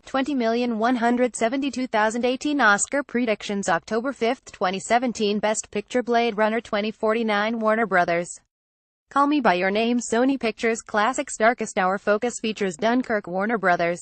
20,172,018 Oscar predictions October 5, 2017 Best Picture Blade Runner 2049 Warner Brothers. Call Me By Your Name Sony Pictures Classics Darkest Hour Focus Features Dunkirk Warner Brothers.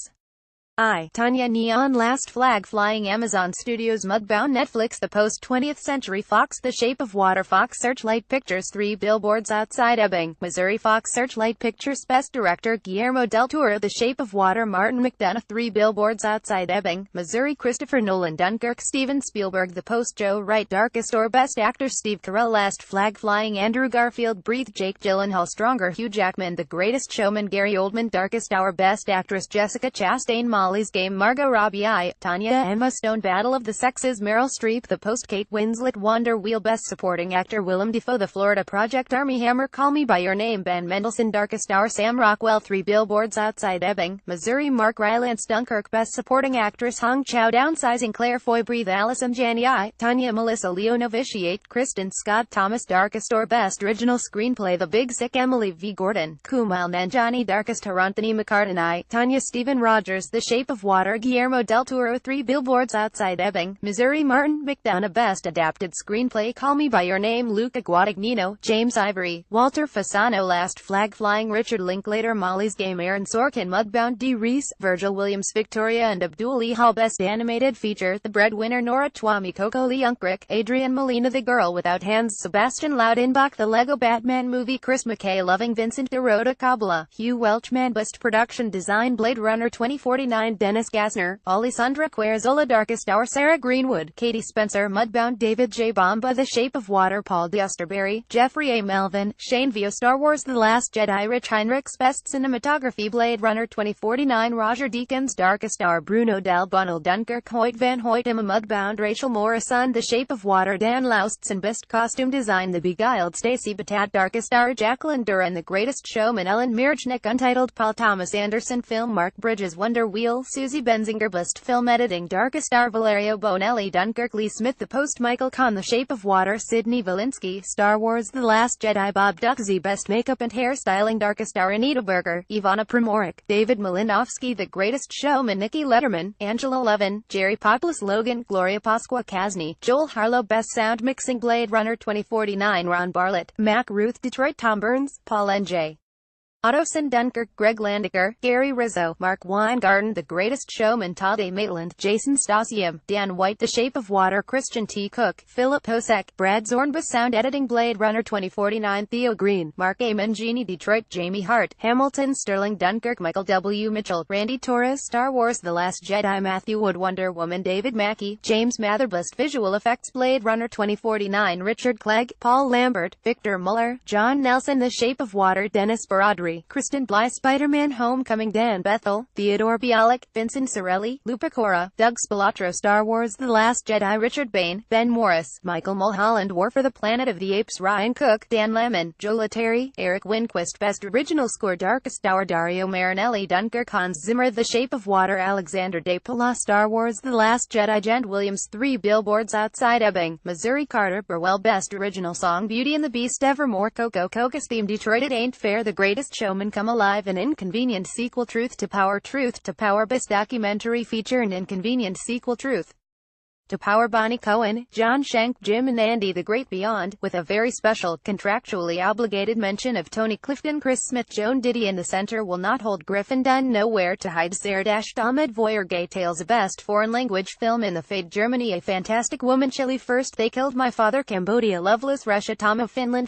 Tanya Neon Last Flag Flying Amazon Studios Mudbound Netflix The Post 20th Century Fox The Shape of Water Fox Searchlight Pictures 3 Billboards Outside Ebbing, Missouri Fox Searchlight Pictures Best Director Guillermo del Toro The Shape of Water Martin McDonagh 3 Billboards Outside Ebbing, Missouri Christopher Nolan Dunkirk Steven Spielberg The Post Joe Wright Darkest Hour Best Actor Steve Carell Last Flag Flying Andrew Garfield Breathe Jake Gyllenhaal Stronger Hugh Jackman The Greatest Showman Gary Oldman Darkest Hour Best Actress Jessica Chastain Molly's Game Margot Robbie Tanya Emma Stone Battle of the Sexes Meryl Streep The Post Kate Winslet Wonder Wheel Best Supporting Actor Willem Dafoe The Florida Project Armie Hammer Call Me By Your Name Ben Mendelsohn Darkest Hour Sam Rockwell 3 Billboards Outside Ebbing, Missouri Mark Rylance Dunkirk Best Supporting Actress Hong Chow Downsizing Claire Foy Breathe Allison Janney Tanya Melissa Leo Novitiate Kristen Scott Thomas Darkest Hour Best Original Screenplay The Big Sick Emily V. Gordon Kumail Nanjiani Darkest Hour Anthony McCartan Tanya Stephen Rogers The Shape of Water Guillermo del Toro 3 Billboards Outside Ebbing, Missouri Martin McDonagh Best Adapted Screenplay Call Me By Your Name Luca Guadagnino, James Ivory, Walter Fasano Last Flag Flying Richard Linklater Molly's Game Aaron Sorkin Mudbound D. Reese, Virgil Williams Victoria and Abdul Hall Best Animated Feature The Breadwinner Nora Twomey Coco Leungrick, Adrian Molina The Girl Without Hands Sebastian Laudenbach The Lego Batman Movie Chris McKay Loving Vincent DeRota Kabbalah, Hugh Welchman Best Production Design Blade Runner 2049 Dennis Gassner, Alessandra Querzola Darkest Hour Sarah Greenwood, Katie Spencer Mudbound David J. Bomba The Shape of Water Paul Dusterberry, Jeffrey A. Melvin, Shane Vio Star Wars The Last Jedi Rich Heinrichs Best Cinematography Blade Runner 2049 Roger Deakins Darkest Hour Bruno Del Bunnell Dunkirk Hoyt Van Hoyt Emma Mudbound Rachel Morrison The Shape of Water Dan Laustsen Best Costume Design The Beguiled Stacey Batat Darkest Hour Jacqueline Duran The Greatest Showman Ellen Mirchnick Untitled Paul Thomas Anderson Film Mark Bridges Wonder Wheel Susie Benzinger Best Film Editing Darkest Hour Valerio Bonelli Dunkirk Lee Smith The Post Michael Kahn The Shape of Water Sidney Valinsky Star Wars The Last Jedi Bob Duxey Best Makeup and Hairstyling Darkest Hour Anita Berger Ivana Primorik David Malinowski The Greatest Showman Nikki Letterman Angela Levin Jerry Poplis Logan Gloria Pasqua Kasny Joel Harlow Best Sound Mixing Blade Runner 2049 Ron Bartlett Mac Ruth Detroit Tom Burns Paul N.J. Ottoson Dunkirk Greg Landecker, Gary Rizzo, Mark Weingarten The Greatest Showman Tade Maitland, Jason Stasium, Dan White The Shape of Water Christian T. Cook, Philip Hosek, Brad Zornbus Sound Editing Blade Runner 2049 Theo Green, Mark A. Mangini Detroit Jamie Hart, Hamilton Sterling Dunkirk Michael W. Mitchell, Randy Torres Star Wars The Last Jedi Matthew Wood Wonder Woman David Mackey, James Mather Best Visual Effects Blade Runner 2049 Richard Clegg, Paul Lambert, Victor Muller, John Nelson The Shape of Water Dennis Baradri Kristen Bly Spider-Man Homecoming Dan Bethel, Theodore Bialik, Vincent Sorelli, Lupa Cora, Doug Spilatro Star Wars The Last Jedi Richard Bain, Ben Morris, Michael Mulholland War for the Planet of the Apes Ryan Cook, Dan Lemon, Joe Lettieri, Eric Winquist Best Original Score Darkest Hour Dario Marinelli Dunkirk Hans Zimmer The Shape of Water Alexander Desplat Star Wars The Last Jedi Jen Williams 3 Billboards Outside Ebbing, Missouri Carter Burwell Best Original Song Beauty and the Beast Evermore Coco Cocos Theme Detroit It Ain't Fair The Greatest Showman Come Alive An Inconvenient Sequel Truth to Power Best Documentary Feature An Inconvenient Sequel Truth to Power Bonnie Cohen, John Shank Jim and Andy The Great Beyond, with a very special, contractually obligated mention of Tony Clifton Chris Smith Joan Didion The Center Will Not Hold Griffin Dunn Nowhere to Hide Sarah Ahmed Voyer Gay Tales A Best Foreign Language Film in the Fade Germany A Fantastic Woman Chile First They Killed My Father Cambodia Loveless Russia Tom of Finland